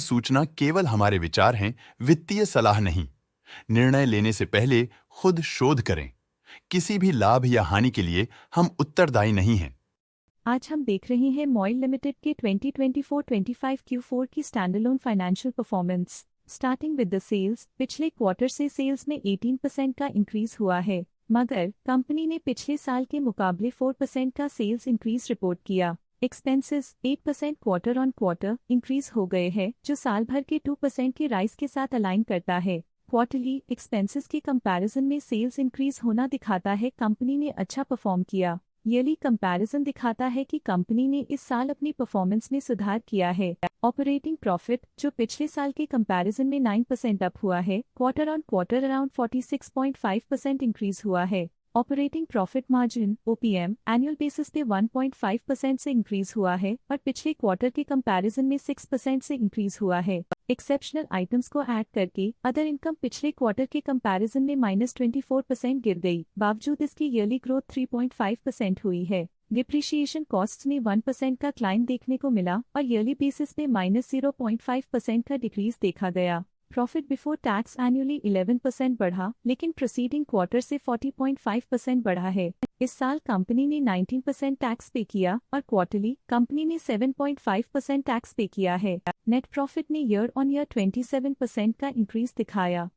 सूचना केवल हमारे विचार हैं, वित्तीय सलाह नहीं। निर्णय लेने से पहले खुद शोध करें। किसी भी लाभ या हानि के लिए हम उत्तरदायी नहीं हैं। आज हम देख रहे हैं मॉइल लिमिटेड के 2024-25 Q4 की standalone financial performance. Starting with the sales, पिछले क्वार्टर से सेल्स में 18% का इंक्रीज हुआ है, मगर कंपनी ने पिछले साल के मुकाबले 4% का सेल्स इंक्रीज रिपोर्ट किया। Expenses 8% quarter on quarter increase हो गए हैं, जो साल भर के 2% के राइज के साथ अलाइन करता है। क्वार्टरली एक्सपेंसेस के कंपैरिजन में सेल्स इंक्रीज होना दिखाता है कंपनी ने अच्छा परफॉर्म किया। ईयरली कंपैरिजन दिखाता है कि कंपनी ने इस साल अपनी परफॉर्मेंस में सुधार किया है। ऑपरेटिंग प्रॉफिट, जो पिछले साल के कंपैरिजन में 9% अप हुआ है, quarter on quarter around 46.5% increase हुआ है। Operating profit margin (OPM) annual basis पे 1.5% से इंक्रीज हुआ है और पिछले क्वार्टर के कंपैरिजन में 6% से इंक्रीज हुआ है। एक्सेप्शनल आइटम्स को ऐड करके अदर इनकम पिछले क्वार्टर के कंपैरिजन में -24% गिर गई, बावजूद इसकी ईयरली ग्रोथ 3.5% हुई है। डिप्रिशिएशन कॉस्ट्स में 1% का क्लाइम देखने को मिला और ईयरली बेसिस पे -0.5% का डिक्रीज देखा गया। प्रॉफिट बिफोर टैक्स एनुअली 11% बढ़ा, लेकिन प्रीसीडिंग क्वार्टर से 40.5% बढ़ा है। इस साल कंपनी ने 19% टैक्स पे किया और क्वार्टरली कंपनी ने 7.5% टैक्स पे किया है। नेट प्रॉफिट ने ईयर ऑन ईयर 27% का इंक्रीज दिखाया,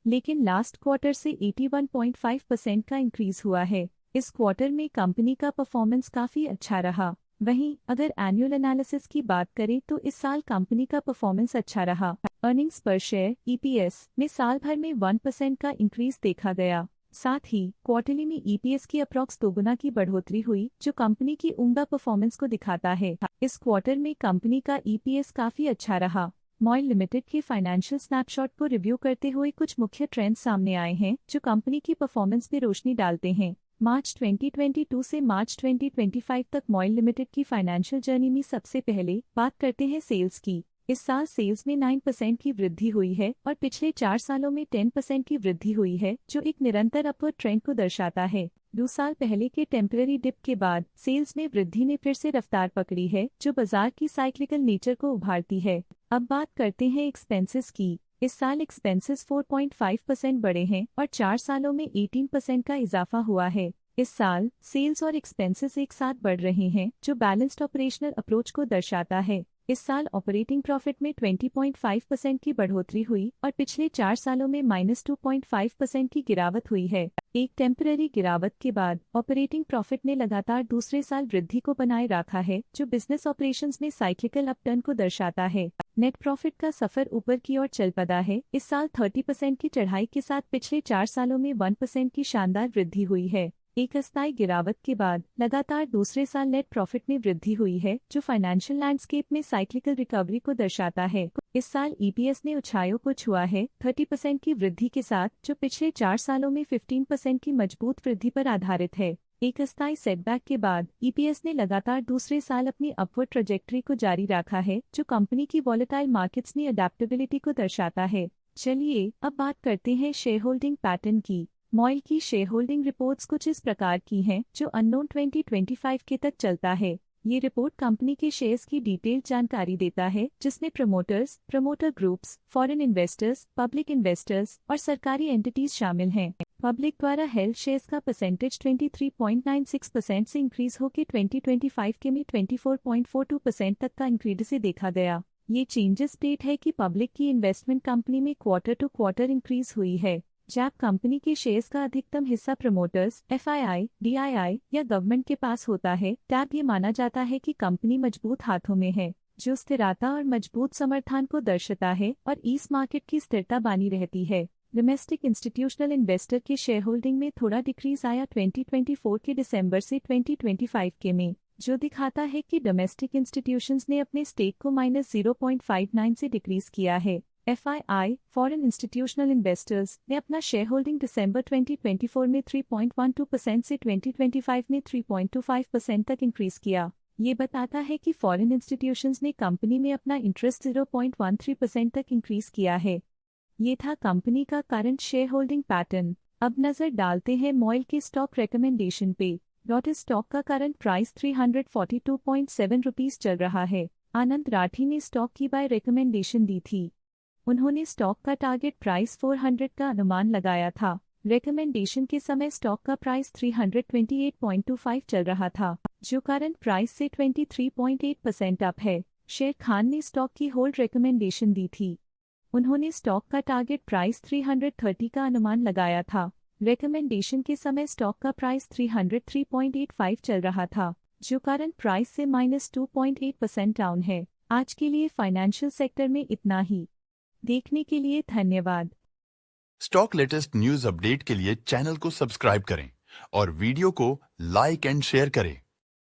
लेकिन लास्ट क्वार्टर से 81.5% का इंक्रीज हुआ है। इस क्वार्टर में कंपनी का परफॉर्मेंस काफी अच्छा रहा। वहीं अगर एनुअल एनालिसिस की बात करें तो इस साल कंपनी का परफॉर्मेंस अच्छा रहा। अर्निंग्स पर शेयर (EPS) में साल भर में 1% का इंक्रीज देखा गया। साथ ही क्वार्टरली में EPS की अप्रॉक्स दोगुना की बढ़ोतरी हुई, जो कंपनी की उम्दा परफॉर्मेंस को दिखाता है। इस क्वार्टर में कंपनी का EPS काफी अच्छा रहा। मॉइल लिमिटेड के फाइनेंशियल स्नैपशॉट को रिव्यू करते हुए कुछ मुख्य ट्रेंड्स सामने आए हैं, जो कंपनी की परफॉर्मेंस पे रोशनी डालते हैं। मार्च 2022 से मार्च 2025 तक मॉइल लिमिटेड की फाइनेंशियल जर्नी में सबसे पहले बात करते हैं सेल्स की। इस साल सेल्स में 9% की वृद्धि हुई है और पिछले 4 सालों में 10% की वृद्धि हुई है, जो एक निरंतर अपवर्ड ट्रेंड को दर्शाता है। 2 साल पहले के टेम्पररी डिप के बाद सेल्स में वृद्धि ने फिर से रफ्तार पकड़ी है, जो बाजार की साइक्लिकल नेचर को उभारती है। अब बात करते हैं एक्सपेंसेस की। इस साल एक्सपेंसेस 4.5% बढ़े हैं और 4 सालों में 18% का इजाफा हुआ है। इस साल सेल्स और एक्सपेंसेस एक साथ बढ़ रहे हैं, जो बैलेंस्ड ऑपरेशनल अप्रोच को दर्शाता है। इस साल ऑपरेटिंग प्रॉफिट में 20.5% की बढ़ोतरी हुई और पिछले 4 सालों में -2.5% की गिरावट हुई है। एक टेम्पररी गिरावट के बाद ऑपरेटिंग प्रॉफिट ने लगातार दूसरे साल वृद्धि को बनाए रखा है, जो बिजनेस ऑपरेशंस में साइक्लिकल अपटर्न को दर्शाता है। नेट प्रॉफिट का सफर ऊपर की ओर चल पड़ा है। इस साल 30% की चढ़ाई के साथ पिछले 4 सालों में 1% की शानदार वृद्धि हुई है। एक अस्थायी गिरावट के बाद लगातार दूसरे साल नेट प्रॉफिट में वृद्धि हुई है, जो फाइनेंशियल लैंडस्केप में साइक्लिकल रिकवरी को दर्शाता है। इस साल EPS ने ऊंचाइयों को छुआ है 30% की वृद्धि के साथ, जो पिछले 4 सालों में 15% की मजबूत वृद्धि पर आधारित है। एक अस्थायी सेटबैक के बाद EPS ने लगातार दूसरे साल अपनी अपवर्ड ट्रैजेक्टरी को जारी रखा है, जो कंपनी की वॉलेटाइल मार्केट्स में अडेप्टेबिलिटी को दर्शाता है। चलिए अब बात करते हैं शेयर होल्डिंग पैटर्न की। मॉइल की शेयर होल्डिंग रिपोर्ट्स कुछ इस प्रकार की हैं, जो अननोन 2025 के तक चलता है। ये रिपोर्ट कंपनी के शेयर्स की डिटेल्ड जानकारी देता है, जिसमें promoters, promoter groups, foreign investors, public investors और सरकारी एंटिटीज शामिल हैं। पब्लिक द्वारा हेल्ड शेयर्स का परसेंटेज 23.96% से इंक्रीज होकर 2025 के में 24.42% तक का इंक्रीज से देखा गया। ये चेंजेस स्टेट है कि पब्लिक की इन्वेस्टमेंट कंपनी में क्वार्टर टू क्वार्टर इंक्रीज हुई है। जब कंपनी के शेयर्स का अधिकतम हिस्सा प्रमोटर्स, FII, DII या गवर्नमेंट के पास होता है, तब ये माना जाता है कि कंपनी मजबूत हाथों में है, जो स्थिरता और मजबूत समर्थन को दर्शाता है और इस मार्केट की स्थिरता बनी रहती है। डोमेस्टिक इंस्टीट्यूशनल इन्वेस्टर के शेयर होल्डिंग में थोड़ा डिक्रीज आया 2024 के दिसंबर से 2025 के में, जो दिखाता है कि डोमेस्टिक इंस्टीट्यूशंस ने अपने स्टेक को -0.59 से डिक्रीज किया है। FII, फॉरेन इंस्टीट्यूशनल इन्वेस्टर्स, ने अपना शेयर होल्डिंग दिसंबर 2024 में 3.12% से 2025 में 3.25% तक इंक्रीज किया। ये बताता है कि फॉरेन इंस्टीट्यूशंस ने कंपनी में अपना इंटरेस्ट 0.13% तक इंक्रीज किया है। ये था कंपनी का करंट शेयर होल्डिंग पैटर्न। अब नजर डालते हैं मॉइल के स्टॉक रिकमेंडेशन पे। लॉटस स्टॉक का करंट प्राइस 342.7 रुपीज चल रहा है। आनंद राठी ने स्टॉक की बाय रिकमेंडेशन दी थी। उन्होंने स्टॉक का टारगेट प्राइस 400 का अनुमान लगाया था। रिकमेंडेशन के समय स्टॉक का प्राइस 328.25 चल रहा था, जो करंट प्राइस से 23.8% अप है। शेर खान ने स्टॉक की होल्ड रिकमेंडेशन दी थी। उन्होंने स्टॉक का टारगेट प्राइस 330 का अनुमान लगाया था। रिकमेंडेशन के समय स्टॉक का प्राइस 303.85 चल रहा था, जो करंट प्राइस से -2.8% डाउन है। आज के लिए फाइनेंशियल सेक्टर में इतना ही। देखने के लिए धन्यवाद। स्टॉक लेटेस्ट न्यूज अपडेट के लिए चैनल को सब्सक्राइब करें और वीडियो को लाइक एंड शेयर करें।